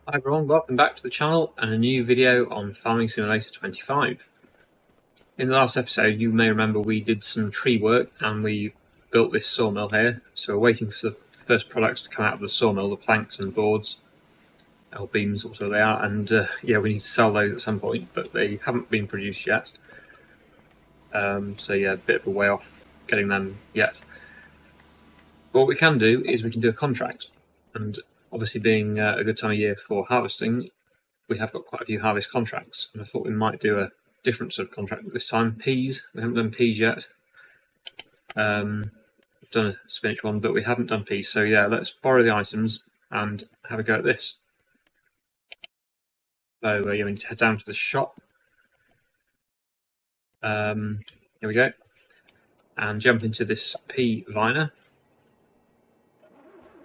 Hi everyone, welcome back to the channel and a new video on Farming Simulator 25. In the last episode you may remember we did some tree work and we built this sawmill here, so we're waiting for the first products to come out of the sawmill, the planks and boards, or beams, whatever they are, and yeah, we need to sell those at some point, but they haven't been produced yet. So yeah, a bit of a way off getting them yet. But what we can do is we can do a contract, and obviously being a good time of year for harvesting, we have got quite a few harvest contracts, and I thought we might do a different sort of contract this time. Peas, we haven't done peas yet. We've done a spinach one, but we haven't done peas, so yeah, let's borrow the items and have a go at this. So yeah, we need to head down to the shop. Here we go. And jump into this pea viner.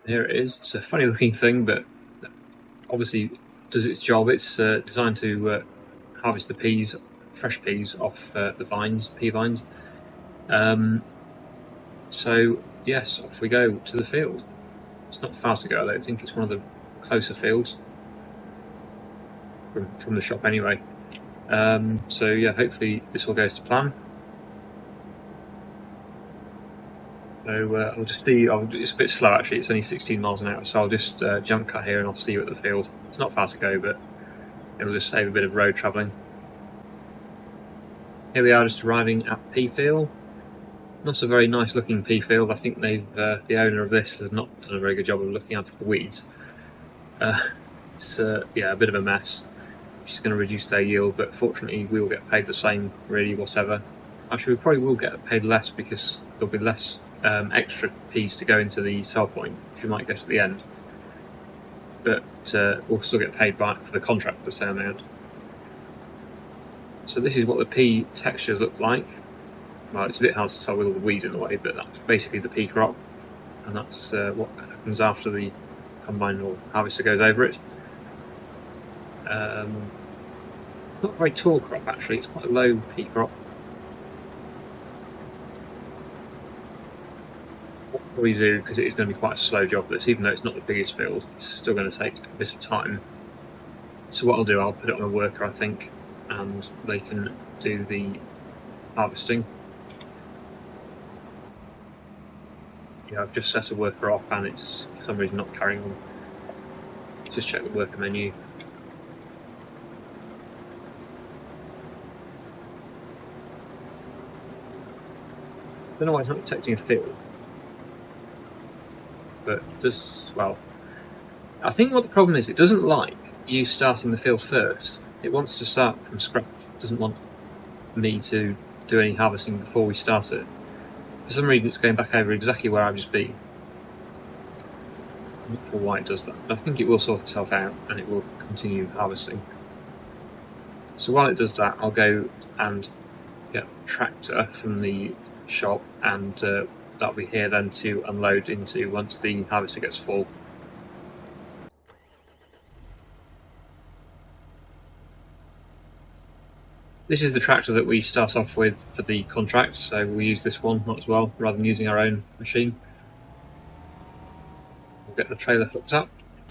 Here it is. It's a funny looking thing, but obviously does its job. It's designed to harvest the peas, fresh peas, off the vines, pea vines. So yes, off we go to the field. It's not far to go, I don't think. It's one of the closer fields from the shop anyway. So yeah, hopefully this all goes to plan. So I'll just see. It's a bit slow actually. It's only 16 miles an hour, so I'll just jump cut here and I'll see you at the field. It's not far to go, but it'll just save a bit of road travelling. Here we are, just arriving at pea field. Not a very nice looking pea field. I think they've the owner of this has not done a very good job of looking after the weeds. It's yeah, a bit of a mess, which is going to reduce their yield. But fortunately, we will get paid the same, really, whatever. Actually, we probably will get paid less because there'll be less extra peas to go into the sell point, which we might get at the end. But we'll still get paid back for the contract the same amount. So this is what the pea textures look like. Well, it's a bit hard to tell with all the weeds in the way, but that's basically the pea crop, and that's what happens after the combine or harvester goes over it. Not a very tall crop actually, it's quite a low pea crop. What we do, because it is going to be quite a slow job this, even though it's not the biggest field, it's still going to take a bit of time. So what I'll do, I'll put it on a worker, I think, and they can do the harvesting. Yeah, I've just set a worker off and it's for some reason not carrying on. Just check the worker menu. Don't know why it's not detecting a field, but does, well, I think what the problem is, it doesn't like you starting the field first. It wants to start from scratch. It doesn't want me to do any harvesting before we start it. For some reason it's going back over exactly where I've just been. I'm not sure why it does that, but I think it will sort itself out and it will continue harvesting. So while it does that, I'll go and get a tractor from the shop, and that'll be here then to unload into once the harvester gets full. This is the tractor that we start off with for the contract, so we'll use this one, might as well, rather than using our own machine. We'll get the trailer hooked up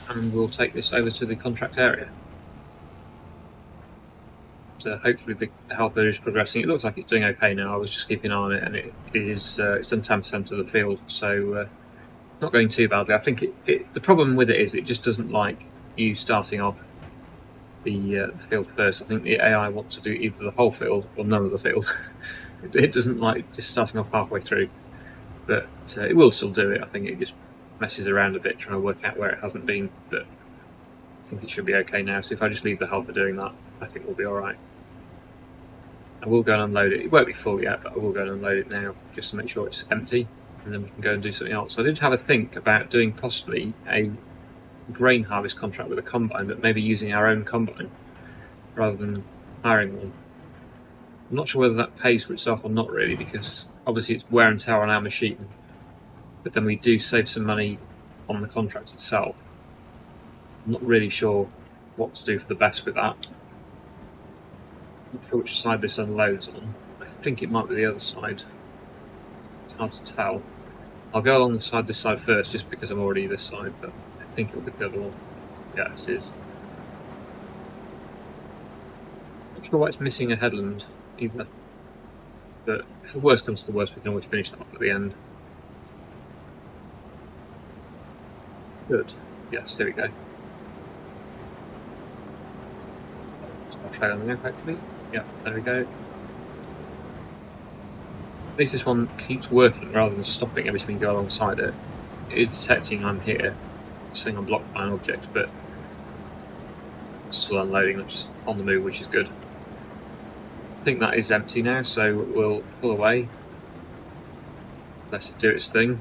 and we'll take this over to the contract area. Hopefully the helper is progressing. It looks like it's doing okay now. I was just keeping an eye on it, and it is it's done 10% of the field, so not going too badly. I think the problem with it is it just doesn't like you starting off the field first. I think the AI wants to do either the whole field or none of the field. It doesn't like just starting off halfway through, but it will still do it. I think it just messes around a bit trying to work out where it hasn't been, but I think it should be okay now. So if I just leave the helper doing that, I think we'll be alright. I will go and unload it. It won't be full yet, but I will go and unload it now just to make sure it's empty, and then we can go and do something else. So I did have a think about doing possibly a grain harvest contract with a combine, but maybe using our own combine rather than hiring one. I'm not sure whether that pays for itself or not really, because obviously it's wear and tear on our machine, but then we do save some money on the contract itself. I'm not really sure what to do for the best with that. I'm not sure which side this unloads on. I think it might be the other side. It's hard to tell. I'll go along this side first, just because I'm already this side, but I think it'll be the other one. Yeah, it is. not sure why it's missing a headland either. But if the worst comes to the worst, we can always finish that up at the end. Good. Yes, here we go. I'll try on the hopefully. Yeah, there we go. At least this one keeps working rather than stopping every time you go alongside it. It is detecting I'm here, saying I'm blocked by an object, but it's still unloading, I'm just on the move, which is good. I think that is empty now, so we'll pull away, let it do its thing,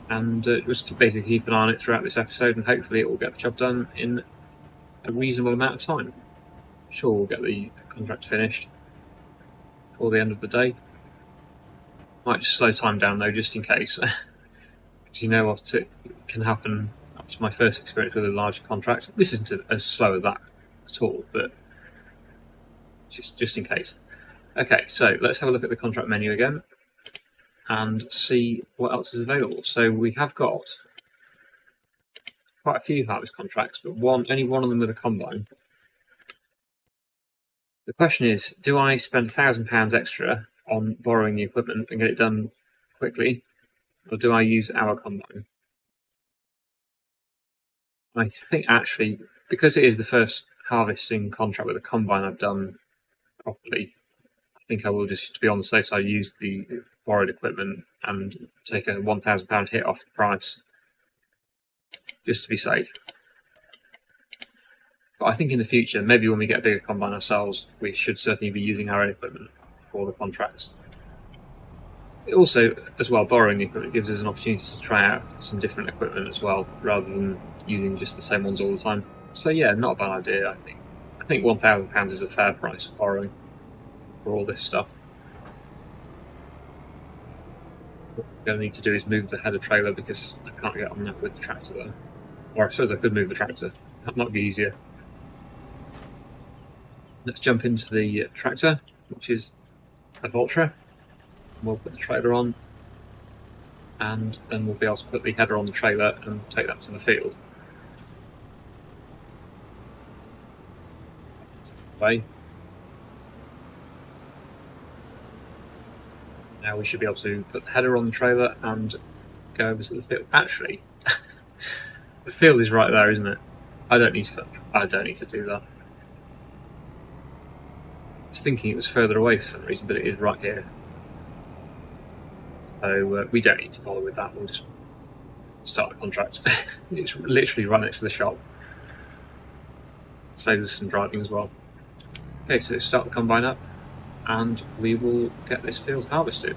and just basically keep an eye on it throughout this episode, and hopefully it will get the job done in a reasonable amount of time. I'm sure we'll get the contract finished before the end of the day. Might just slow time down though, just in case. Because you know what can happen up to my first experience with a larger contract. This isn't as slow as that at all, but just in case. Okay, so let's have a look at the contract menu again and see what else is available. So we have got quite a few harvest contracts, but only one of them with a combine. The question is, do I spend £1,000 extra on borrowing the equipment and get it done quickly, or do I use our combine? I think actually, because it is the first harvesting contract with a combine I've done properly, I think I will just, to be on the safe side, use the borrowed equipment and take a £1,000 hit off the price, just to be safe. But I think in the future, maybe when we get a bigger combine ourselves, we should certainly be using our own equipment for the contracts. It also, as well, borrowing the equipment gives us an opportunity to try out some different equipment as well, rather than using just the same ones all the time. So yeah, not a bad idea, I think. I think £1,000 is a fair price for borrowing for all this stuff. What we're going to need to do is move the header trailer because I can't get on that with the tractor there. Or I suppose I could move the tractor, that might be easier. Let's jump into the tractor, which is a Voltra. We'll put the trailer on, and then we'll be able to put the header on the trailer and take that to the field. Now we should be able to put the header on the trailer and go over to the field. Actually, the field is right there, isn't it? I don't need to do that. I was thinking it was further away for some reason, but it is right here. So we don't need to bother with that, we'll just start the contract. It's literally right next to the shop. Saves us some driving as well. Okay, so start the combine up and we will get this field harvested.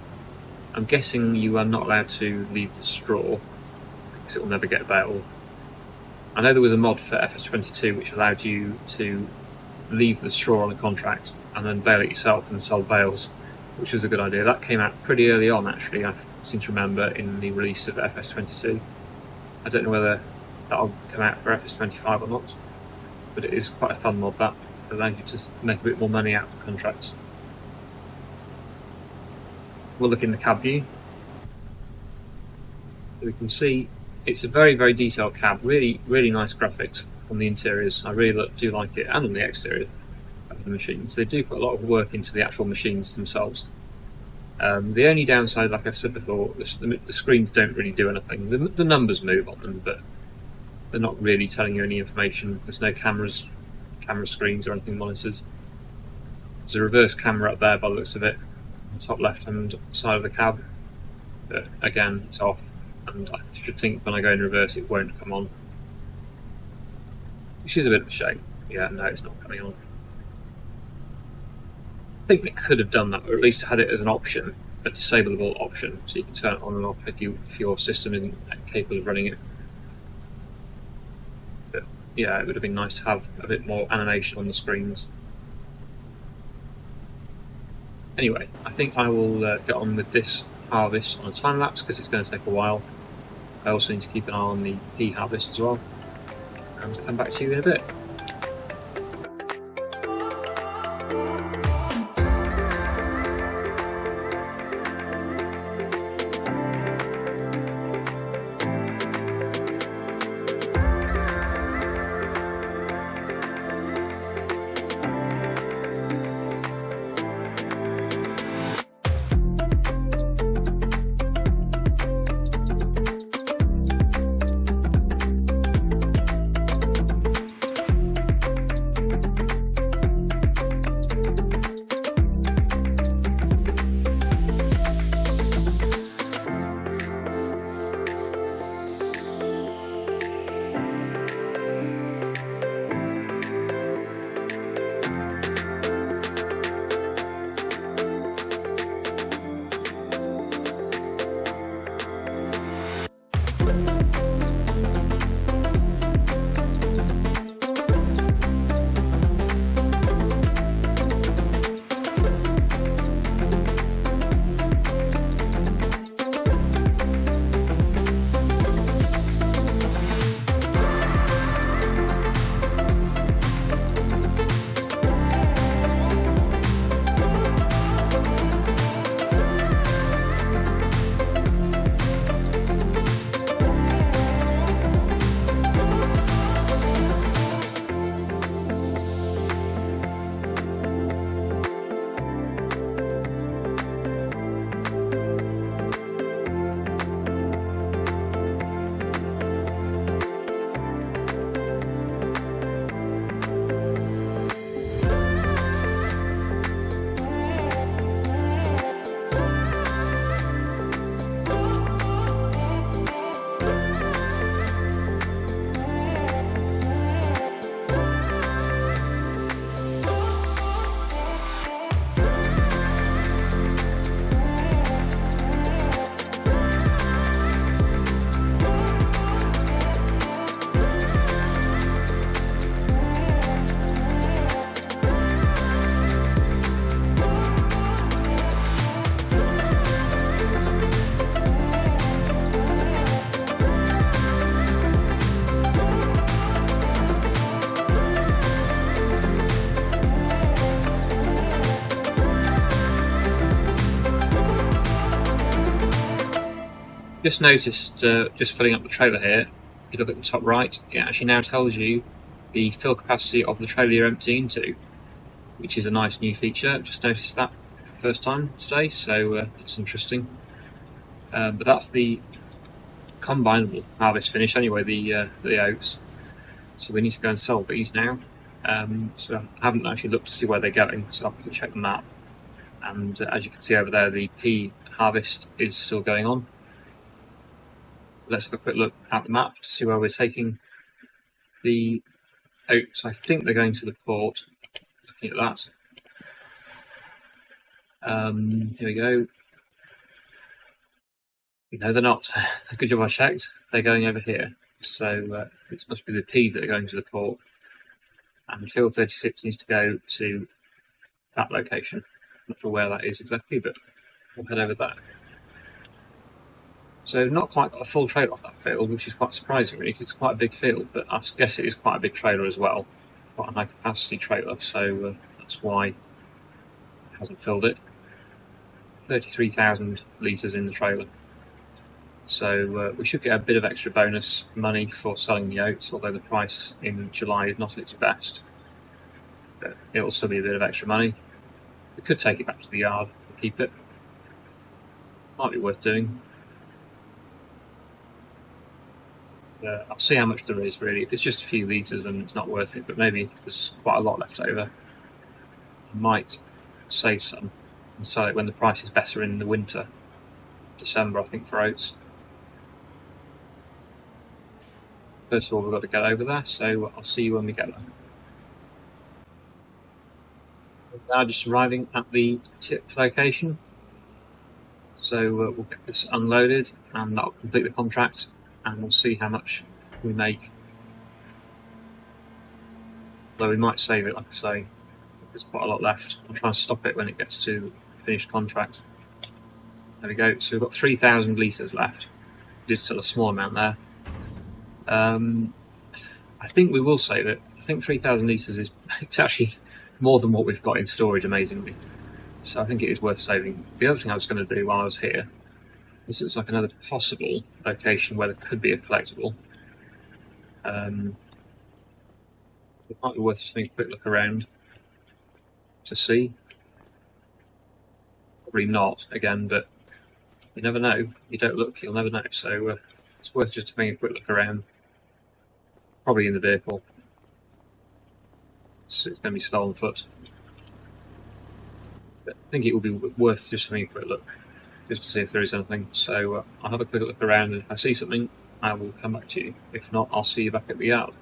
I'm guessing you are not allowed to leave the straw because it will never get baled. I know there was a mod for FS25 which allowed you to leave the straw on a contract and then bale it yourself and sell bales, which was a good idea. That came out pretty early on, actually, I seem to remember, in the release of FS25. I don't know whether that'll come out for FS25 or not, but it is quite a fun mod that allows you to make a bit more money out of contracts. We'll look in the cab view. We can see it's a very, very detailed cab, really, really nice graphics on the interiors. I really do like it, and on the exterior of the machines. They do put a lot of work into the actual machines themselves. The only downside, like I've said before, the screens don't really do anything. The numbers move on them, but they're not really telling you any information. There's no camera screens or anything monitors. There's a reverse camera up there by the looks of it, on the top left hand side of the cab, but again it's off, and I should think when I go in reverse it won't come on, which is a bit of a shame. Yeah, no, it's not coming on. I think they could have done that, or at least had it as an option, a disableable option, so you can turn it on and off if your system isn't capable of running it. But yeah, it would have been nice to have a bit more animation on the screens. Anyway, I think I will get on with this harvest on a time lapse because it's going to take a while. I also need to keep an eye on the PEA harvest as well, and come back to you in a bit. just noticed, just filling up the trailer here, if you look at the top right, it actually now tells you the fill capacity of the trailer you're emptying into, which is a nice new feature. Just noticed that first time today, so that's interesting. But that's the combinable harvest finish anyway, the oats. So we need to go and sell these now. So I haven't actually looked to see where they're going, so I'll have to check the map. And as you can see over there, the PEA harvest is still going on. Let's have a quick look at the map to see where we're taking the oats. I think they're going to the port. Looking at that. Here we go. No, they're not. Good job I checked. They're going over here. So it must be the PEAs that are going to the port. And field 36 needs to go to that location. Not sure where that is exactly, but we'll head over there. So not quite got a full trailer off that field, which is quite surprising really, because it's quite a big field, but I guess it is quite a big trailer as well. Quite a high capacity trailer, so that's why it hasn't filled it. 33,000 litres in the trailer. So we should get a bit of extra bonus money for selling the oats, although the price in July is not at its best. But it'll still be a bit of extra money. We could take it back to the yard and keep it. Might be worth doing. I'll see how much there is really. If it's just a few litres then it's not worth it, but maybe there's quite a lot left over. I might save some and sell it when the price is better in the winter. December I think for oats. First of all we've got to get over there, so I'll see you when we get there. We're now just arriving at the tip location. So we'll get this unloaded and that'll complete the contract. And we'll see how much we make. Though we might save it, like I say. There's quite a lot left. I'll try and stop it when it gets to the finished contract. There we go. So we've got 3,000 litres left. We did sell a small amount there. I think we will save it. I think 3,000 litres is it's actually more than what we've got in storage, amazingly. So I think it is worth saving. The other thing I was going to do while I was here, this looks like another possible location where there could be a collectible. It might be worth just having a quick look around to see. Probably not, again, but you never know. You don't look, you'll never know. So it's worth just having a quick look around. Probably in the vehicle. It's going to be stolen foot. But I think it will be worth just having a quick look, just to see if there is anything. So I'll have a quick look around, and if I see something, I will come back to you. If not, I'll see you back at the yard.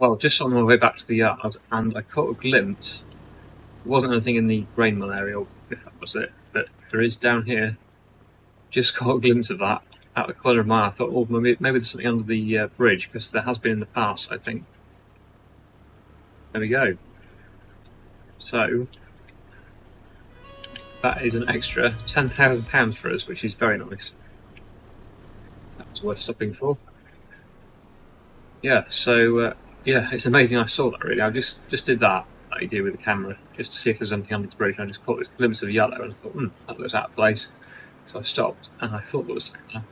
Well, just on my way back to the yard, and I caught a glimpse. There wasn't anything in the grain mill area, if that was it, but there is down here. Just caught a glimpse of that out the corner of my eye. I thought, oh, maybe there's something under the bridge, because there has been in the past, I think. There we go. So that is an extra £10,000 for us, which is very nice. That was worth stopping for. Yeah, so yeah, it's amazing I saw that really. I just did that you do with the camera, just to see if there's anything under the bridge, and I just caught this glimpse of yellow and I thought, that looks out of place. So I stopped and I thought there was something there.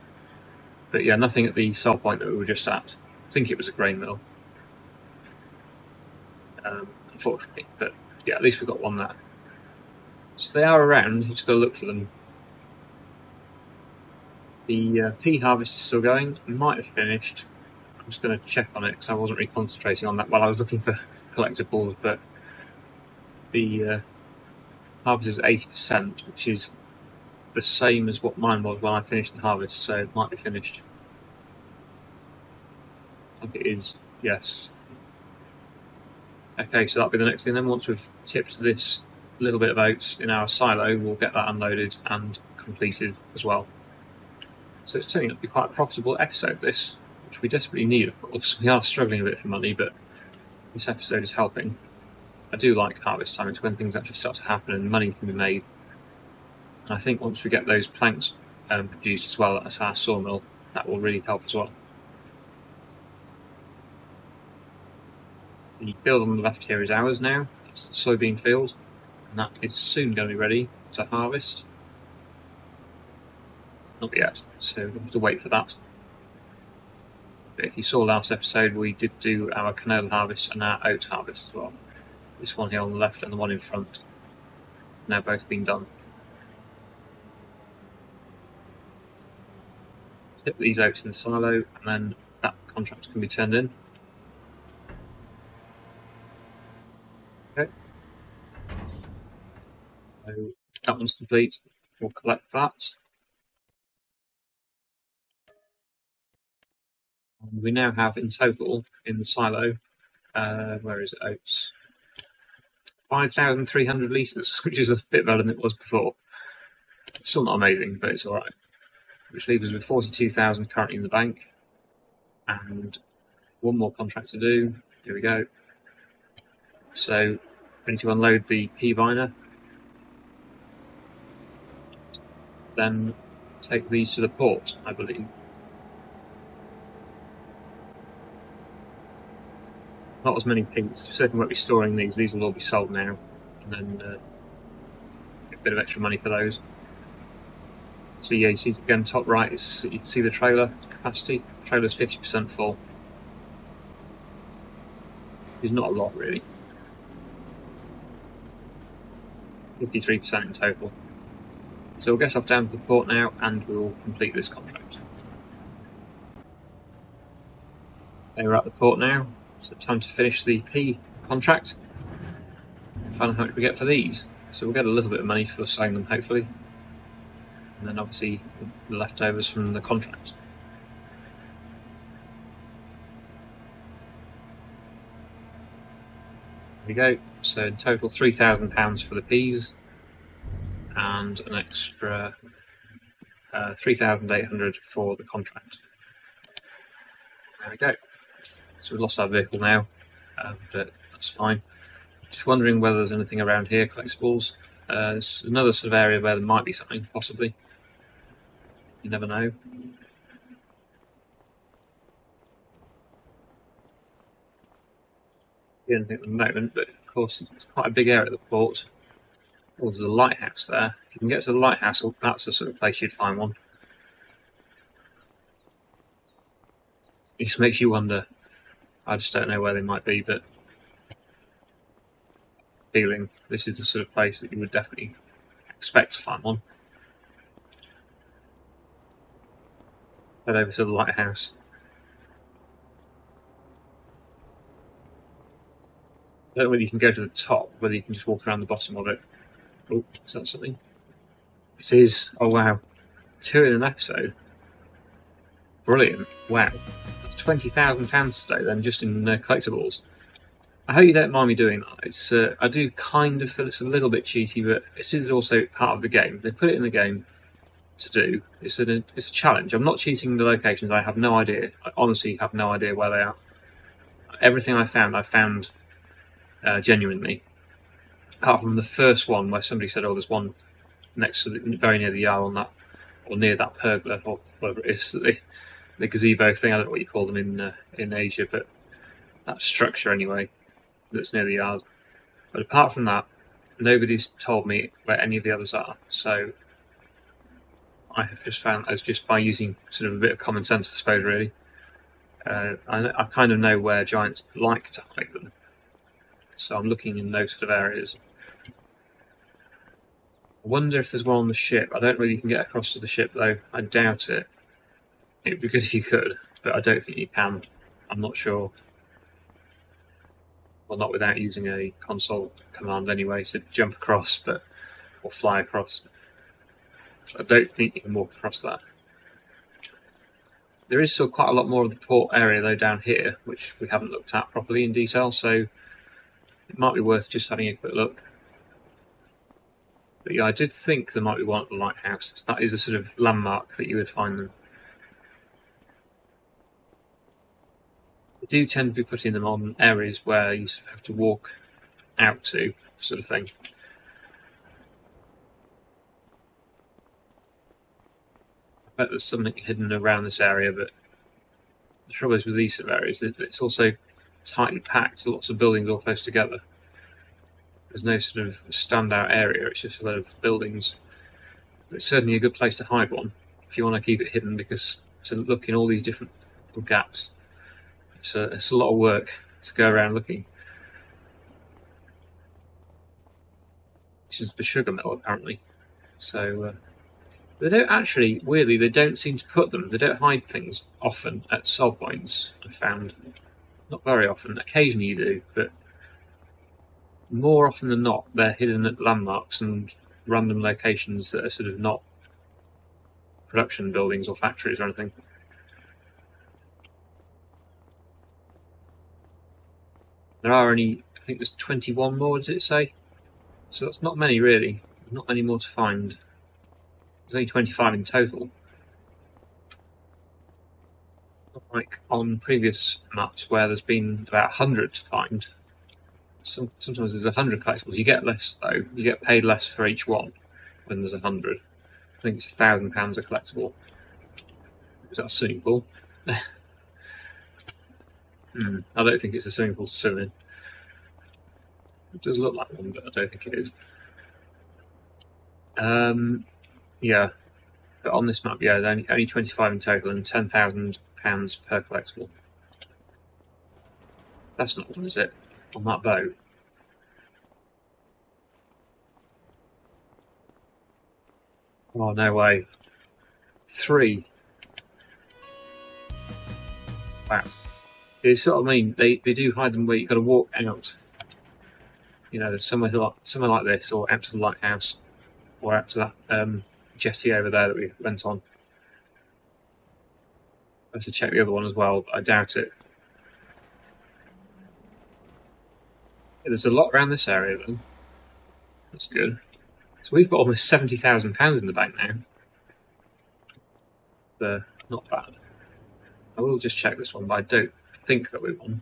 But yeah, nothing at the sell point that we were just at. I think it was a grain mill. Unfortunately, but yeah, at least we got one there. So they are around, you just got to look for them. The pea harvest is still going, it might have finished. I'm just going to check on it because I wasn't really concentrating on that while I was looking for collectibles, but the harvest is 80%, which is the same as what mine was when I finished the harvest, so it might be finished. I think it is, yes. Okay, so that'll be the next thing then. Once we've tipped this little bit of oats in our silo, we'll get that unloaded and completed as well. So it's turning out to be quite a profitable episode, this, which we desperately need, of course. We are struggling a bit for money, but this episode is helping. I do like harvest time. It's when things actually start to happen and money can be made. And I think once we get those planks produced as well at our sawmill, that will really help as well. The field on the left here is ours now. It's the soybean field, and that is soon going to be ready to harvest. not yet, so we'll have to wait for that. But if you saw last episode, we did do our canola harvest and our oat harvest as well. This one here on the left and the one in front, now both been done. Tip these oats in the silo, and then that contract can be turned in. Okay. So that one's complete. We'll collect that. And we now have in total in the silo, where is it, oats? 5,300 litres, which is a bit better than it was before. Still not amazing, but it's alright. Which leaves us with 42,000 currently in the bank. And one more contract to do. Here we go. So we need to unload the pea viner. Then take these to the port, I believe. Not as many peas. Certainly won't be storing these. These will all be sold now. And then get a bit of extra money for those. So yeah, you see again top right, you can see the trailer capacity. The trailer's 50% full. It's not a lot really. 53% in total. So we'll get off down to the port now and we'll complete this contract. Okay, we're at the port now, so time to finish the P contract and find out how much we get for these. So we'll get a little bit of money for selling them hopefully. And then obviously the leftovers from the contract. There we go. So in total £3,000 for the peas and an extra 3,800 for the contract. There we go. So we've lost our vehicle now, but that's fine. Just wondering whether there's anything around here, collectibles. There's another sort of area where there might be something, possibly. You never know. Anything at the moment, but of course it's quite a big area at the port. Oh, there's a lighthouse there. If you can get to the lighthouse, that's the sort of place you'd find one. It just makes you wonder. I just don't know where they might be, but feeling this is the sort of place that you would definitely expect to find one. Head over to the lighthouse. I don't know whether you can go to the top, whether you can just walk around the bottom of it. Oh, is that something? It is. Oh wow. 2 in an episode. Brilliant. Wow. That's £20,000 today then, just in collectibles. I hope you don't mind me doing that. It's I do kind of feel it's a little bit cheaty, but it is also part of the game. They put it in the game to do. It's a challenge. I'm not cheating the locations. I have no idea. I honestly have no idea where they are. Everything I found genuinely. Apart from the first one where somebody said, "Oh, there's one next to very near the yard on that, or near that pergola, or whatever it is, the gazebo thing. I don't know what you call them in Asia, but that structure anyway, that's near the yard." But apart from that, nobody's told me where any of the others are. So I have just found as just by using sort of a bit of common sense, I suppose. Really, I kind of know where giants like to hide them. So I'm looking in those sort of areas. I wonder if there's one on the ship. I don't know whether you can get across to the ship though. I doubt it. It would be good if you could, but I don't think you can. I'm not sure. Well, not without using a console command anyway to jump across, or fly across. So I don't think you can walk across that. There is still quite a lot more of the port area though down here, which we haven't looked at properly in detail, so it might be worth just having a quick look. But yeah, I did think there might be one at the lighthouse. That is a sort of landmark that you would find them. They do tend to be putting them on areas where you have to walk out to, sort of thing. I bet there's something hidden around this area, but the trouble is with these sort of areas, it's also tightly packed, lots of buildings all close together. There's no sort of standout area, it's just a lot of buildings. But it's certainly a good place to hide one. if you want to keep it hidden, because to look in all these different little gaps, it's a lot of work to go around looking. This is the sugar mill, apparently. So they don't actually, weirdly, they don't seem to put them. They don't hide things often at soul points, I found. Not very often. Occasionally you do, but more often than not, they're hidden at landmarks and random locations that are sort of not production buildings or factories or anything. There are only, I think there's 21 more, does it say? So that's not many, really. Not many more to find. There's only 25 in total. Not like on previous maps where there's been about 100 to find. Sometimes there's 100 collectibles. You get less, though. You get paid less for each one when there's 100. I think it's £1,000 a collectible. Is that a swimming pool? I don't think it's a swimming pool to swim in. It does look like one, but I don't think it is. Yeah, but on this map, yeah, only 25 in total and £10,000 per collectible. That's not one, is it? On that boat. Oh, no way. 3. Wow. It's what I mean. They do hide them where you've got to walk out. You know, somewhere like this, or out to the lighthouse, or out to that jetty over there that we went on. I have to check the other one as well, but I doubt it. There's a lot around this area, though. That's good. So we've got almost £70,000 in the bank now. Not bad. I will just check this one, but I don't think that we won.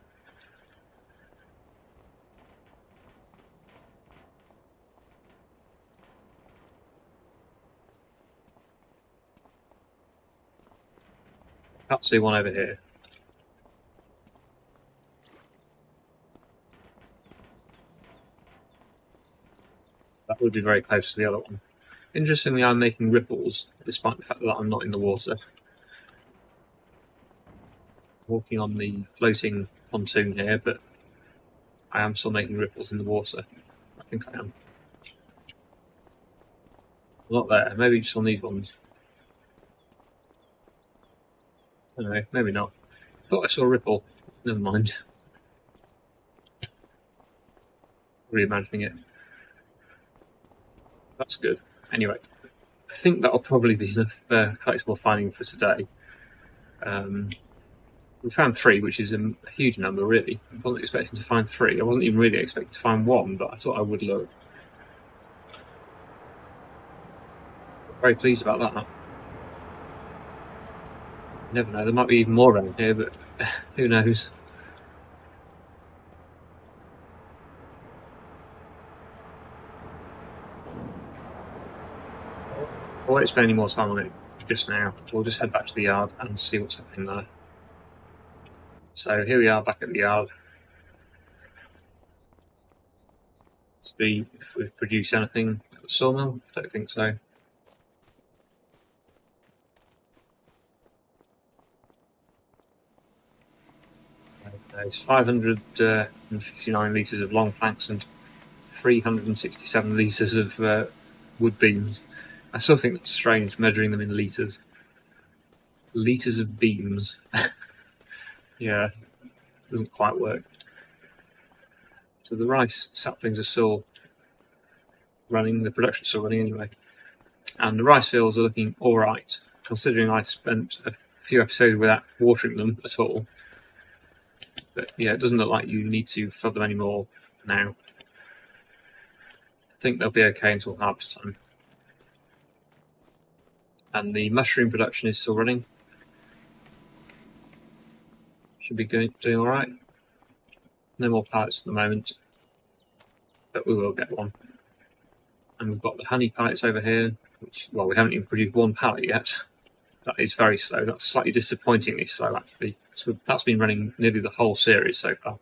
Can't see one over here. That would be very close to the other one. Interestingly, I'm making ripples, despite the fact that I'm not in the water. Walking on the floating pontoon here, but I am still making ripples in the water. I think I am. Not there, maybe just on these ones. I don't know, maybe not. Thought I saw a ripple. Never mind. Reimagining it. That's good. Anyway, I think that'll probably be enough collectible finding for today. We found 3, which is a huge number, really. I wasn't expecting to find 3. I wasn't even really expecting to find 1, but I thought I would look. Very pleased about that. Never know, there might be even more around here, but who knows. I won't spend any more time on it just now. We'll just head back to the yard and see what's happening there. So here we are back at the yard. See if we've produced anything at the sawmill. I don't think so. There's 559 litres of long planks and 367 litres of wood beams. I still think that's strange, measuring them in litres. Litres of beams. Yeah, doesn't quite work. So the rice saplings are still running, the production's still running anyway. And the rice fields are looking alright, considering I spent a few episodes without watering them at all. But yeah, it doesn't look like you need to flood them anymore now. I think they'll be okay until harvest time. And the mushroom production is still running. Should be doing alright. No more pallets at the moment, but we will get one. And we've got the honey pallets over here, which, well, we haven't even produced 1 pallet yet. That is very slow. That's slightly disappointingly slow, actually. So that's been running nearly the whole series so far.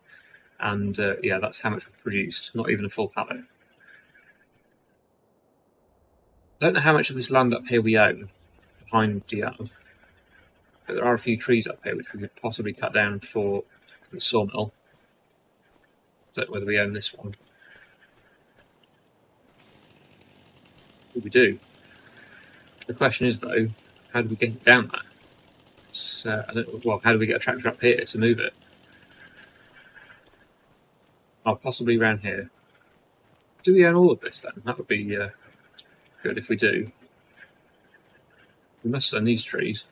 And yeah, that's how much we've produced, not even a full pallet. I don't know how much of this land up here we own, behind the yard. But there are a few trees up here which we could possibly cut down for the sawmill. Don't know whether we own this one. We do. The question is, though, how do we get it down there? Well, how do we get a tractor up here to move it? Oh, possibly around here. Do we own all of this then? That would be good if we do. We must own these trees.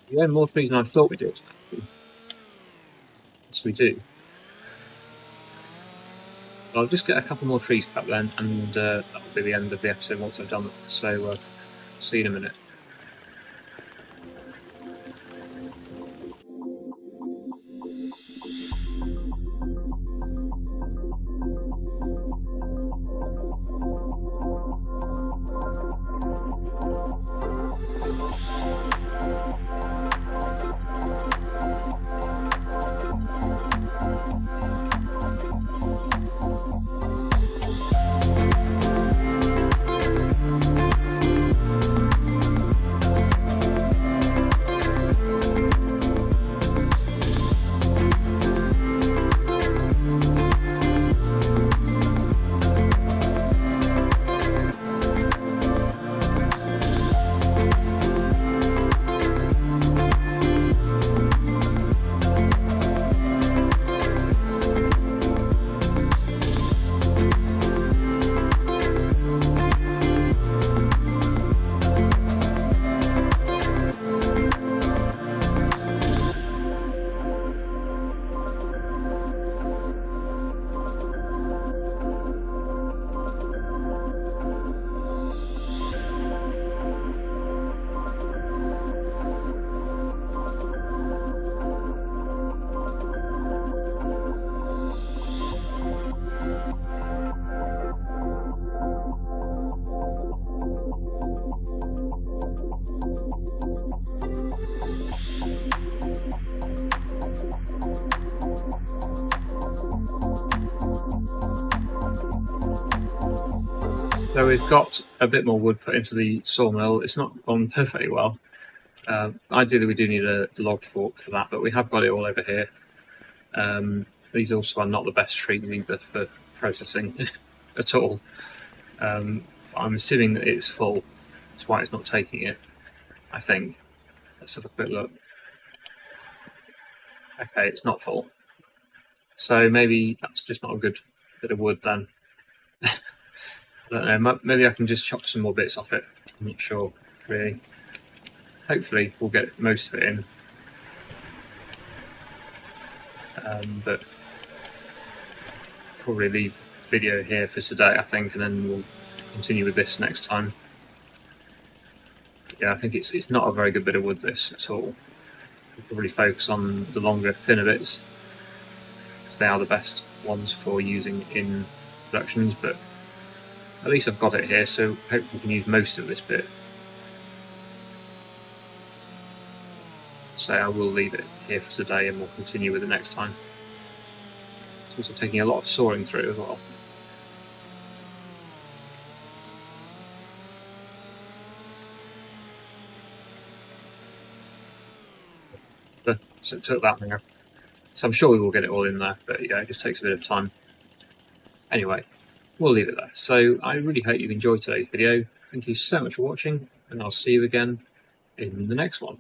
We own more trees than I thought we did. Yes, we do. I'll just get a couple more trees cut then, and that'll be the end of the episode once I've done it. So, see you in a minute. So we've got a bit more wood put into the sawmill. It's not gone perfectly well. Ideally we do need a log fork for that, but we have got it all over here. These also are not the best trees either for processing at all. I'm assuming that it's full. That's why it's not taking it, I think. Let's have a quick look. Okay, it's not full. So maybe that's just not a good bit of wood then. I don't know, maybe I can just chop some more bits off it. I'm not sure, really. Hopefully we'll get most of it in. But probably leave video here for today, I think, and then we'll continue with this next time. Yeah, I think it's not a very good bit of wood, this, at all. We'll probably focus on the longer, thinner bits, because they are the best ones for using in productions, but at least I've got it here, so hopefully we can use most of this bit. So I will leave it here for today and we'll continue with it next time. It's also taking a lot of sawing through as well. So it took that long. So I'm sure we will get it all in there, but yeah, it just takes a bit of time. Anyway, we'll leave it there. So I really hope you enjoyed today's video. Thank you so much for watching, and I'll see you again in the next one.